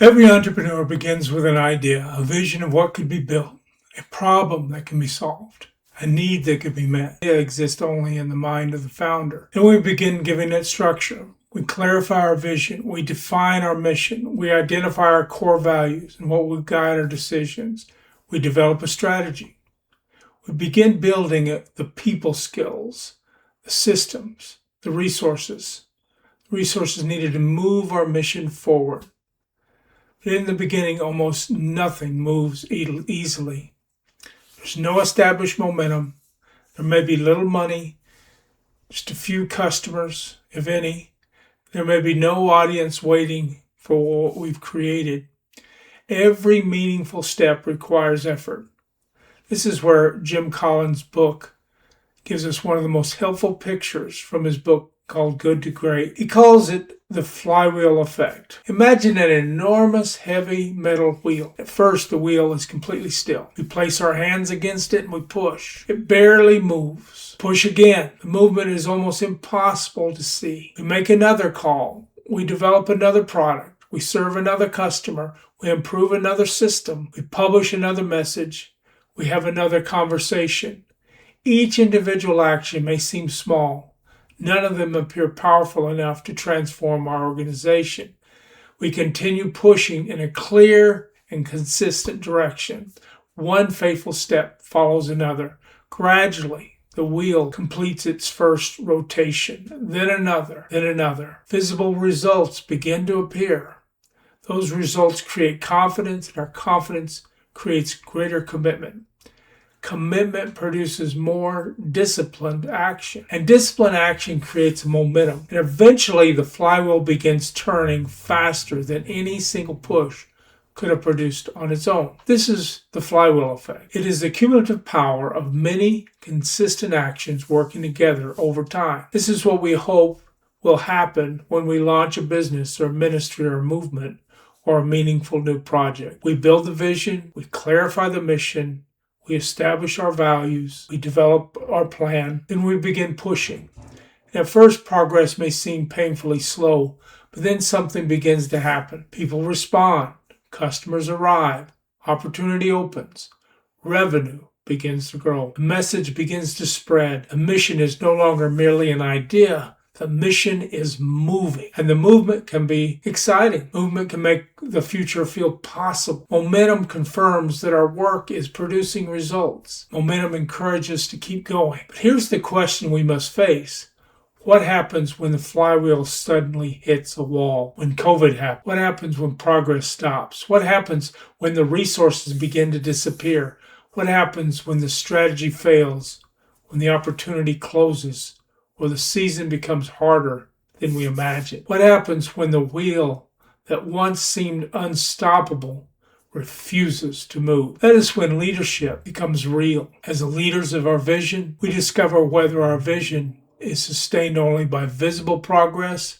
Every entrepreneur begins with an idea, a vision of what could be built, a problem that can be solved, a need that could be met. It exists only in the mind of the founder. Then we begin giving it structure. We clarify our vision. We define our mission. We identify our core values and what will guide our decisions. We develop a strategy. We begin building the people skills, the systems, the resources needed to move our mission forward. But in the beginning, almost nothing moves easily. There's no established momentum. There may be little money, just a few customers, if any. There may be no audience waiting for what we've created. Every meaningful step requires effort. This is where Jim Collins' book gives us one of the most helpful pictures from his book called Good to Great. He calls it the flywheel effect. Imagine an enormous heavy metal wheel. At first, the wheel is completely still. We place our hands against it and we push. It barely moves. Push again. The movement is almost impossible to see. We make another call. We develop another product. We serve another customer. We improve another system. We publish another message. We have another conversation. Each individual action may seem small. None of them appear powerful enough to transform our organization. We continue pushing in a clear and consistent direction. One faithful step follows another. Gradually, the wheel completes its first rotation, then another, then another. Visible results begin to appear. Those results create confidence, and our confidence creates greater commitment. Commitment produces more disciplined action, and disciplined action creates momentum. And eventually, the flywheel begins turning faster than any single push could have produced on its own. This is the flywheel effect. It is the cumulative power of many consistent actions working together over time. This is what we hope will happen when we launch a business or a ministry or a movement or a meaningful new project. We build the vision, we clarify the mission, we establish our values, we develop our plan, then we begin pushing. At first, progress may seem painfully slow, but then something begins to happen. People respond, customers arrive, opportunity opens, revenue begins to grow, the message begins to spread. The mission is no longer merely an idea. The mission is moving, and the movement can be exciting. Movement can make the future feel possible. Momentum confirms that our work is producing results. Momentum encourages us to keep going. But here's the question we must face. What happens when the flywheel suddenly hits a wall? When COVID happens? What happens when progress stops? What happens when the resources begin to disappear? What happens when the strategy fails? When the opportunity closes? Or the season becomes harder than we imagined? What happens when the wheel that once seemed unstoppable refuses to move? That is when leadership becomes real. As the leaders of our vision, we discover whether our vision is sustained only by visible progress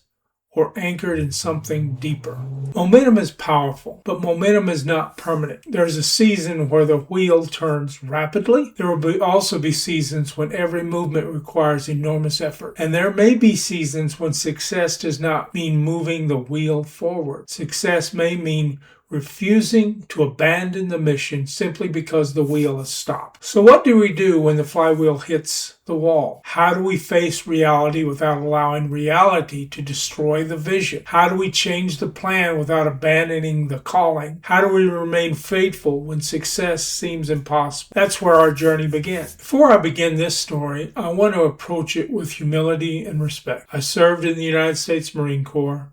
or anchored in something deeper. Momentum is powerful, but momentum is not permanent. There's a season where the wheel turns rapidly. There will also be seasons when every movement requires enormous effort. And there may be seasons when success does not mean moving the wheel forward. Success may mean refusing to abandon the mission simply because the wheel has stopped. So what do we do when the flywheel hits the wall? How do we face reality without allowing reality to destroy the vision? How do we change the plan without abandoning the calling? How do we remain faithful when success seems impossible? That's where our journey begins. Before I begin this story, I want to approach it with humility and respect. I served in the United States Marine Corps,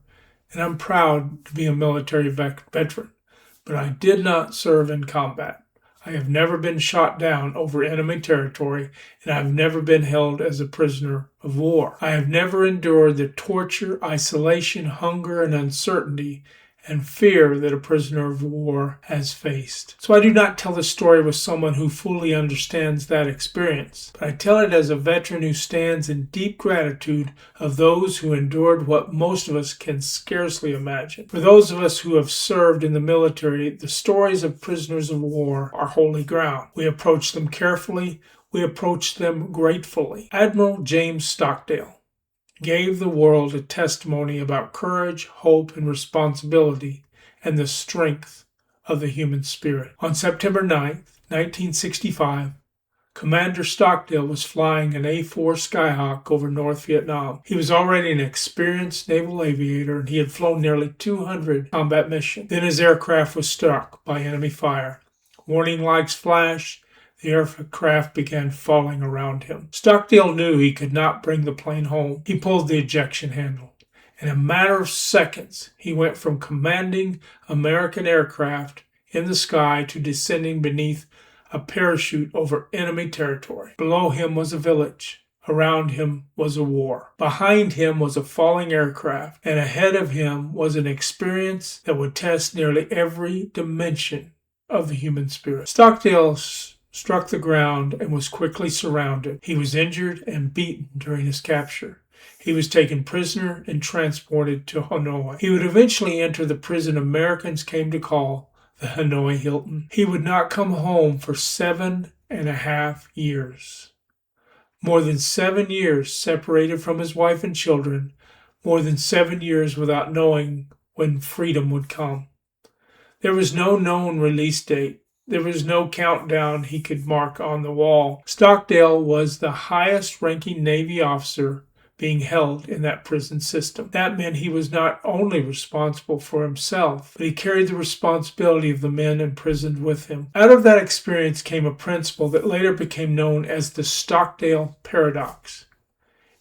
and I'm proud to be a military veteran, but I did not serve in combat. I have never been shot down over enemy territory, and I have never been held as a prisoner of war. I have never endured the torture, isolation, hunger, and uncertainty and fear that a prisoner of war has faced. So I do not tell the story with someone who fully understands that experience, but I tell it as a veteran who stands in deep gratitude of those who endured what most of us can scarcely imagine. For those of us who have served in the military, the stories of prisoners of war are holy ground. We approach them carefully. We approach them gratefully. Admiral James Stockdale gave the world a testimony about courage, hope, and responsibility and the strength of the human spirit. On September 9th, 1965, Commander Stockdale was flying an A-4 Skyhawk over North Vietnam. He was already an experienced naval aviator, and he had flown nearly 200 combat missions. Then his aircraft was struck by enemy fire. Warning lights flashed. The aircraft began falling around him. Stockdale knew he could not bring the plane home. He pulled the ejection handle. In a matter of seconds, he went from commanding American aircraft in the sky to descending beneath a parachute over enemy territory. Below him was a village. Around him was a war. Behind him was a falling aircraft, and ahead of him was an experience that would test nearly every dimension of the human spirit. Stockdale struck the ground and was quickly surrounded. He was injured and beaten during his capture. He was taken prisoner and transported to Hanoi. He would eventually enter the prison Americans came to call the Hanoi Hilton. He would not come home for 7.5 years. More than 7 years separated from his wife and children. More than 7 years without knowing when freedom would come. There was no known release date. There was no countdown he could mark on the wall. Stockdale was the highest-ranking Navy officer being held in that prison system. That meant he was not only responsible for himself, but he carried the responsibility of the men imprisoned with him. Out of that experience came a principle that later became known as the Stockdale Paradox.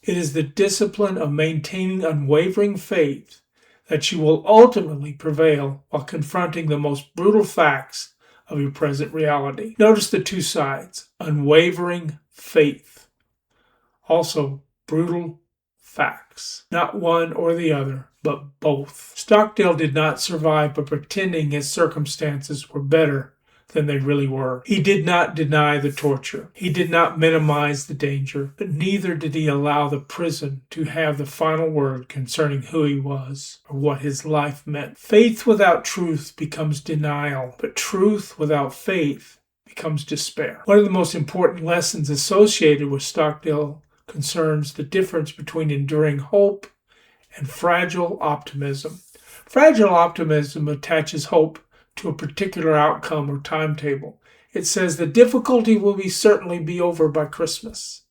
It is the discipline of maintaining unwavering faith that you will ultimately prevail while confronting the most brutal facts of your present reality. Notice the two sides: unwavering faith. Also, brutal facts. Not one or the other, but both. Stockdale did not survive by pretending his circumstances were better than they really were. He did not deny the torture. He did not minimize the danger, but neither did he allow the prison to have the final word concerning who he was or what his life meant. Faith without truth becomes denial, but truth without faith becomes despair. One of the most important lessons associated with Stockdale concerns the difference between enduring hope and fragile optimism. Fragile optimism attaches hope to a particular outcome or timetable. It says the difficulty will certainly be over by Christmas.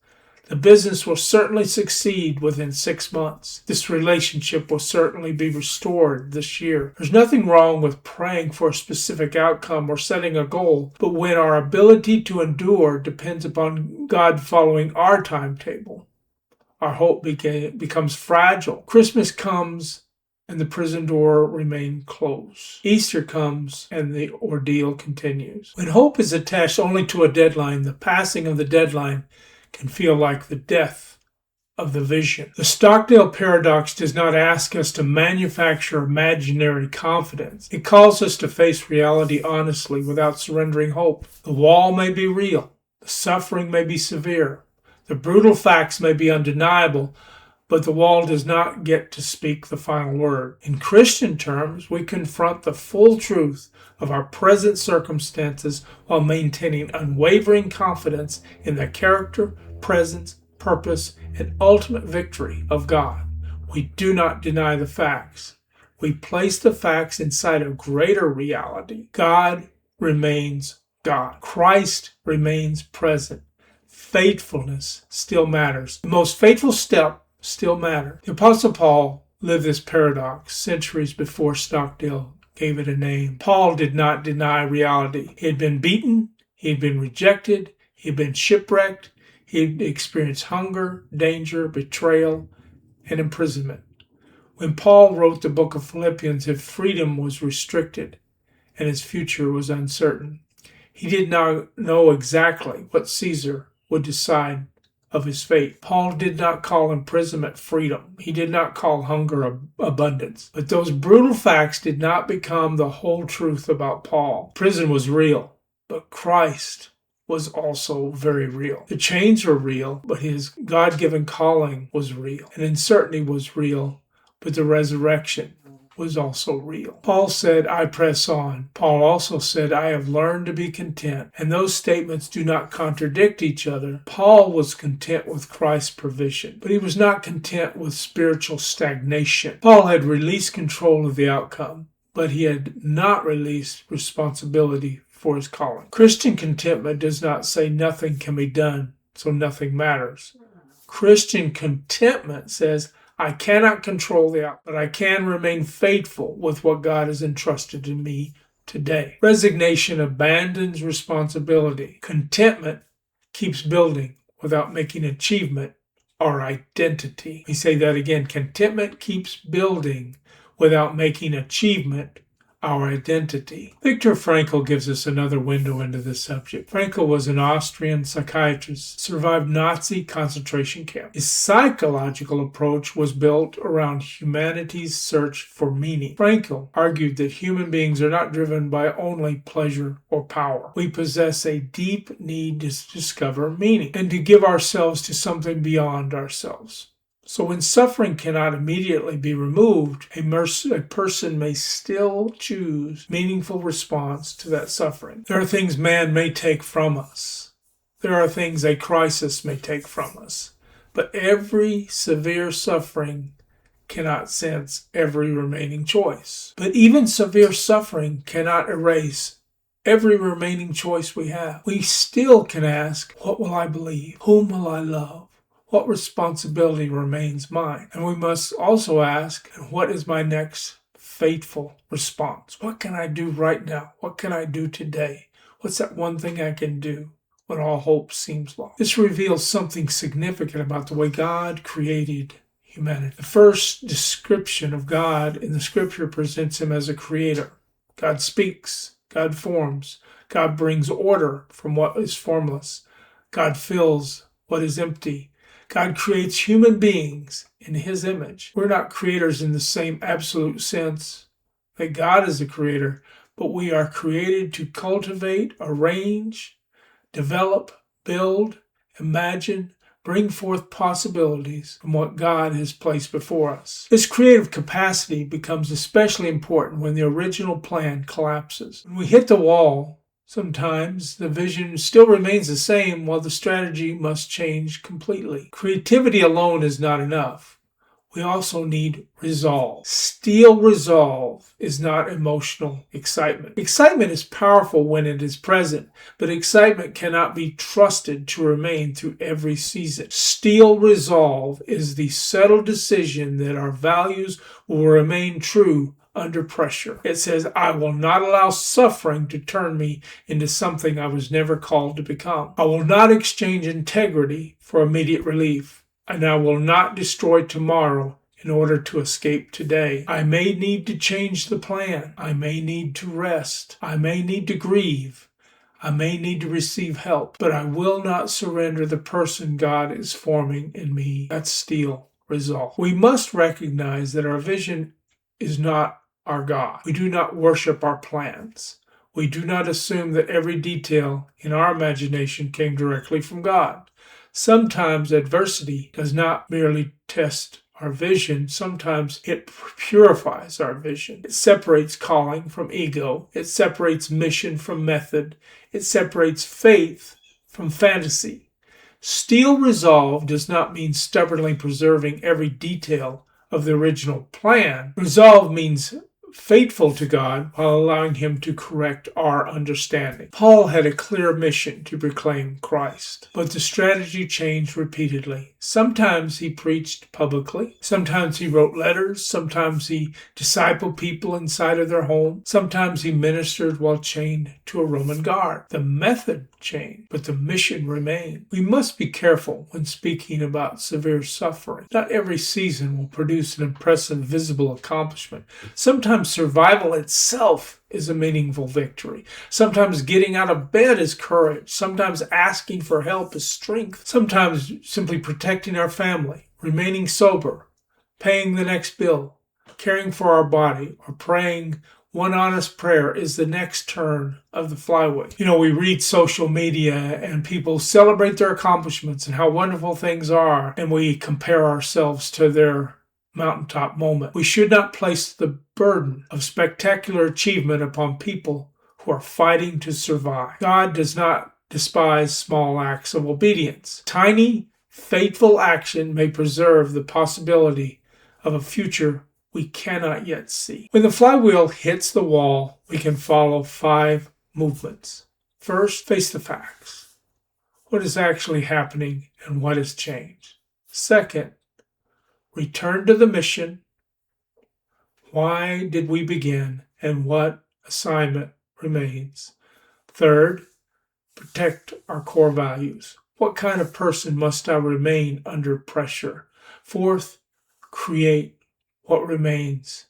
The business will certainly succeed within 6 months. This relationship will certainly be restored this year. There's nothing wrong with praying for a specific outcome or setting a goal, but when our ability to endure depends upon God following our timetable, our hope becomes fragile. Christmas comes and the prison door remains closed. Easter comes and the ordeal continues. When hope is attached only to a deadline, the passing of the deadline can feel like the death of the vision. The Stockdale Paradox does not ask us to manufacture imaginary confidence. It calls us to face reality honestly without surrendering hope. The wall may be real. The suffering may be severe. The brutal facts may be undeniable, but the wall does not get to speak the final word. In Christian terms, we confront the full truth of our present circumstances while maintaining unwavering confidence in the character, presence, purpose, and ultimate victory of God. We do not deny the facts. We place the facts inside a greater reality. God remains God. Christ remains present. Faithfulness still matters. The most faithful step still matters. The Apostle Paul lived this paradox centuries before Stockdale gave it a name. Paul did not deny reality. He had been beaten. He had been rejected. He had been shipwrecked. He had experienced hunger, danger, betrayal, and imprisonment. When Paul wrote the book of Philippians, his freedom was restricted and his future was uncertain. He did not know exactly what Caesar would decide of his fate. Paul did not call imprisonment freedom. He did not call hunger abundance. But those brutal facts did not become the whole truth about Paul. Prison was real, but Christ was also very real. The chains were real, but his God-given calling was real. And uncertainty was real, but the resurrection was also real. Paul said, I press on. Paul also said, I have learned to be content. And those statements do not contradict each other. Paul was content with Christ's provision, but he was not content with spiritual stagnation. Paul had released control of the outcome. but he had not released responsibility for his calling. Christian contentment does not say nothing can be done, so nothing matters. Christian contentment says, I cannot control the outcome, but I can remain faithful with what God has entrusted to me today. Resignation abandons responsibility. Contentment keeps building without making achievement our identity. Let me say that again. Contentment keeps building without making achievement our identity. Viktor Frankl gives us another window into this subject. Frankl was an Austrian psychiatrist, survived Nazi concentration camp. His psychological approach was built around humanity's search for meaning. Frankl argued that human beings are not driven by only pleasure or power. We possess a deep need to discover meaning and to give ourselves to something beyond ourselves. So when suffering cannot immediately be removed, a person may still choose meaningful response to that suffering. There are things man may take from us. There are things a crisis may take from us. But every severe suffering cannot sense every remaining choice. But even severe suffering cannot erase every remaining choice we have. We still can ask, what will I believe? Whom will I love? What responsibility remains mine? And we must also ask, what is my next faithful response? What can I do right now? What can I do today? What's that one thing I can do when all hope seems lost? This reveals something significant about the way God created humanity. The first description of God in the scripture presents him as a creator. God speaks, God forms, God brings order from what is formless, God fills what is empty. God creates human beings in his image. We're not creators in the same absolute sense that God is the creator, but we are created to cultivate, arrange, develop, build, imagine, bring forth possibilities from what God has placed before us. This creative capacity becomes especially important when the original plan collapses. When we hit the wall, sometimes the vision still remains the same while the strategy must change completely. Creativity alone is not enough. We also need resolve. Steel resolve is not emotional excitement. Excitement is powerful when it is present, but excitement cannot be trusted to remain through every season. Steel resolve is the settled decision that our values will remain true under pressure. It says, I will not allow suffering to turn me into something I was never called to become. I will not exchange integrity for immediate relief, and I will not destroy tomorrow in order to escape today. I may need to change the plan. I may need to rest. I may need to grieve. I may need to receive help, but I will not surrender the person God is forming in me. That's steel resolve. We must recognize that our vision is not our God. We do not worship our plans. We do not assume that every detail in our imagination came directly from God. Sometimes adversity does not merely test our vision, sometimes it purifies our vision. It separates calling from ego. It separates mission from method. It separates faith from fantasy. Steel resolve does not mean stubbornly preserving every detail of the original plan. Resolve means faithful to God while allowing him to correct our understanding. Paul had a clear mission to proclaim Christ, but the strategy changed repeatedly. Sometimes he preached publicly. Sometimes he wrote letters. Sometimes he discipled people inside of their home. Sometimes he ministered while chained to a Roman guard. The method changed, but the mission remained. We must be careful when speaking about severe suffering. Not every season will produce an impressive visible accomplishment. Sometimes survival itself is a meaningful victory. Sometimes getting out of bed is courage. Sometimes asking for help is strength. Sometimes simply protecting our family, remaining sober, paying the next bill, caring for our body, or praying one honest prayer is the next turn of the flywheel. We read social media and people celebrate their accomplishments and how wonderful things are, and we compare ourselves to their mountaintop moment. We should not place the burden of spectacular achievement upon people who are fighting to survive. God does not despise small acts of obedience. Tiny, faithful action may preserve the possibility of a future we cannot yet see. When the flywheel hits the wall, we can follow 5 movements. First, face the facts. What is actually happening and what has changed? Second, return to the mission. Why did we begin and what assignment remains? Third, protect our core values. What kind of person must I remain under pressure? Fourth, create what remains.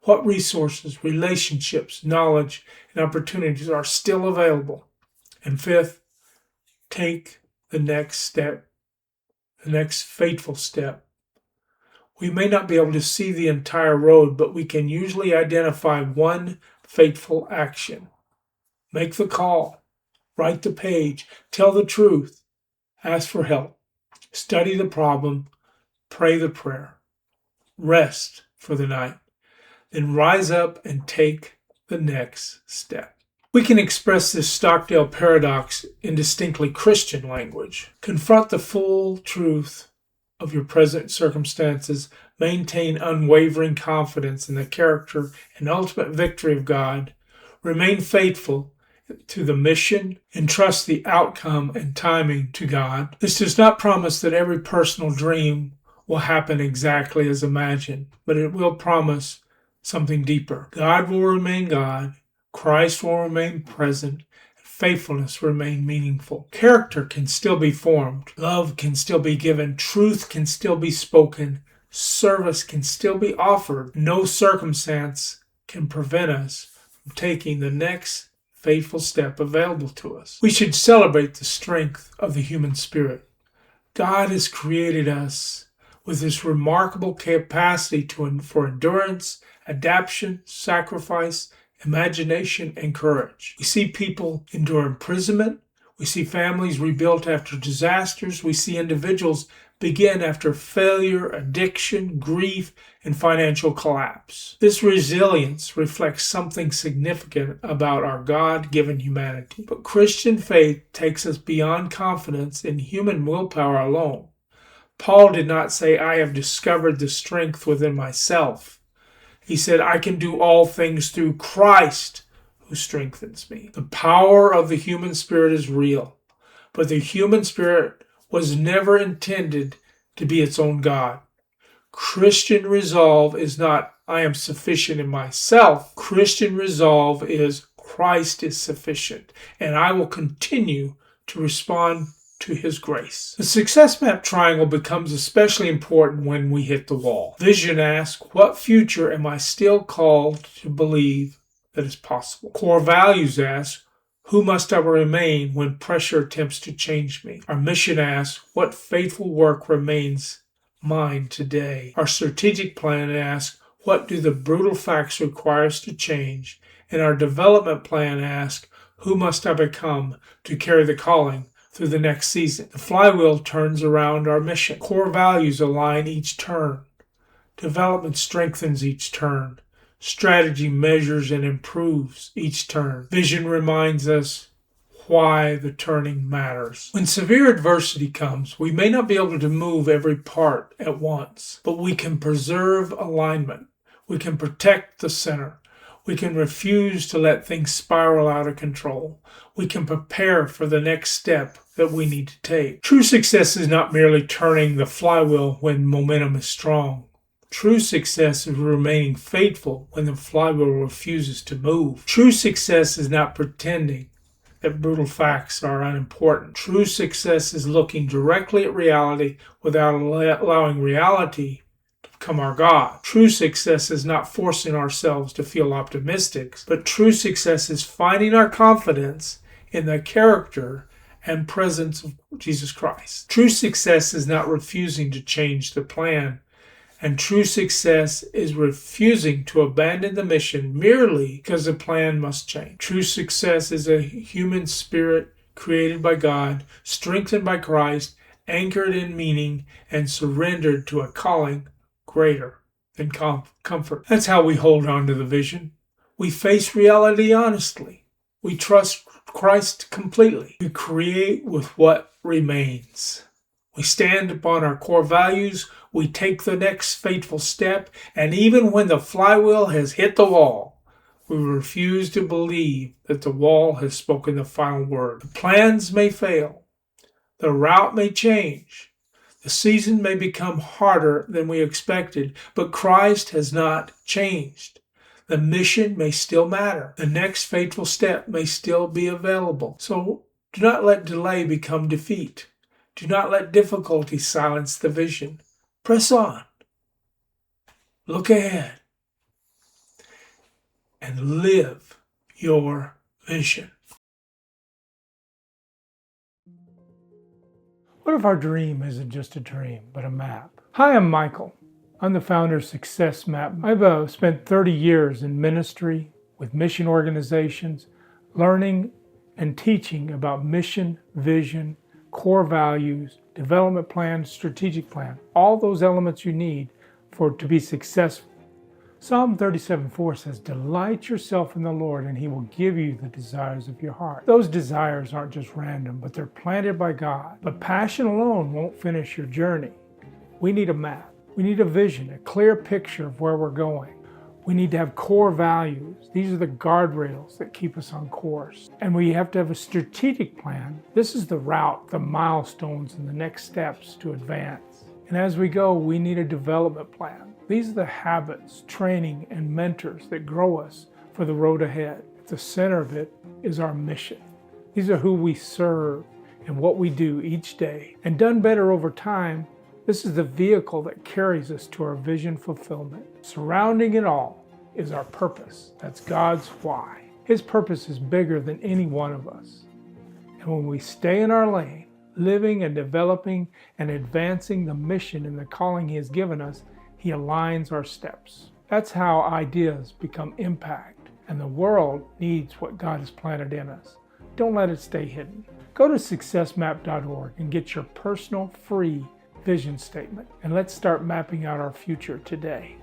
What resources, relationships, knowledge, and opportunities are still available? And fifth, take the next step, the next fateful step. We may not be able to see the entire road, but we can usually identify one fateful action. Make the call, write the page, tell the truth, ask for help, study the problem, pray the prayer, rest for the night, then rise up and take the next step. We can express this Stockdale Paradox in distinctly Christian language. Confront the full truth of your present circumstances, maintain unwavering confidence in the character and ultimate victory of God, remain faithful to the mission, and trust the outcome and timing to God. This does not promise that every personal dream will happen exactly as imagined, but it will promise something deeper. God will remain God, Christ will remain present, and faithfulness will remain meaningful. Character can still be formed, love can still be given, truth can still be spoken, service can still be offered. No circumstance can prevent us from taking the next faithful step available to us. We should celebrate the strength of the human spirit. God has created us with this remarkable capacity for endurance, adaptation, sacrifice, imagination, and courage. We see people endure imprisonment. We see families rebuilt after disasters. We see individuals begin after failure, addiction, grief, and financial collapse. This resilience reflects something significant about our God-given humanity. But Christian faith takes us beyond confidence in human willpower alone. Paul did not say, I have discovered the strength within myself. He said, I can do all things through Christ who strengthens me. The power of the human spirit is real, but the human spirit was never intended to be its own God. Christian resolve is not, I am sufficient in myself. Christian resolve is, Christ is sufficient, and I will continue to respond to his grace. The success map triangle becomes especially important when we hit the wall. Vision asks, what future am I still called to believe that is possible? Core values ask, who must I remain when pressure attempts to change me? Our mission asks, what faithful work remains mine today? Our strategic plan asks, what do the brutal facts require us to change? And our development plan asks, who must I become to carry the calling through the next season? The flywheel turns around our mission. Core values align each turn. Development strengthens each turn. Strategy measures and improves each turn. Vision reminds us why the turning matters. When severe adversity comes, we may not be able to move every part at once, but we can preserve alignment. We can protect the center. We can refuse to let things spiral out of control. We can prepare for the next step that we need to take. True success is not merely turning the flywheel when momentum is strong. True success is remaining faithful when the flywheel refuses to move. True success is not pretending that brutal facts are unimportant. True success is looking directly at reality without allowing reality to become our God. True success is not forcing ourselves to feel optimistic, but true success is finding our confidence in the character and presence of Jesus Christ. True success is not refusing to change the plan, and true success is refusing to abandon the mission merely because the plan must change. True success is a human spirit created by God, strengthened by Christ, anchored in meaning, and surrendered to a calling greater than comfort. That's how we hold on to the vision. We face reality honestly. We trust Christ completely. We create with what remains. We stand upon our core values. we take the next fateful step, and even when the flywheel has hit the wall, we refuse to believe that the wall has spoken the final word. The plans may fail. The route may change. The season may become harder than we expected, but Christ has not changed. The mission may still matter. The next fateful step may still be available. So do not let delay become defeat. Do not let difficulty silence the vision. Press on. Look ahead. And live your vision. What if our dream isn't just a dream, but a map? Hi, I'm Michael. I'm the founder of Success Map. I've spent 30 years in ministry with mission organizations, learning and teaching about mission, vision, core values, development plan, strategic plan, all those elements you need to be successful. Psalm 37:4 says, "Delight yourself in the Lord, and He will give you the desires of your heart." Those desires aren't just random, but they're planted by God. But passion alone won't finish your journey. We need a map. We need a vision, a clear picture of where we're going. We need to have core values. These are the guardrails that keep us on course. And we have to have a strategic plan. This is the route, the milestones, and the next steps to advance. And as we go, we need a development plan. These are the habits, training, and mentors that grow us for the road ahead. At the center of it is our mission. These are who we serve and what we do each day. And done better over time, this is the vehicle that carries us to our vision fulfillment. Surrounding it all is our purpose. That's God's why. His purpose is bigger than any one of us. And when we stay in our lane, living and developing and advancing the mission and the calling He has given us, He aligns our steps. That's how ideas become impact, and the world needs what God has planted in us. Don't let it stay hidden. Go to successmap.org and get your personal free vision statement, and let's start mapping out our future today.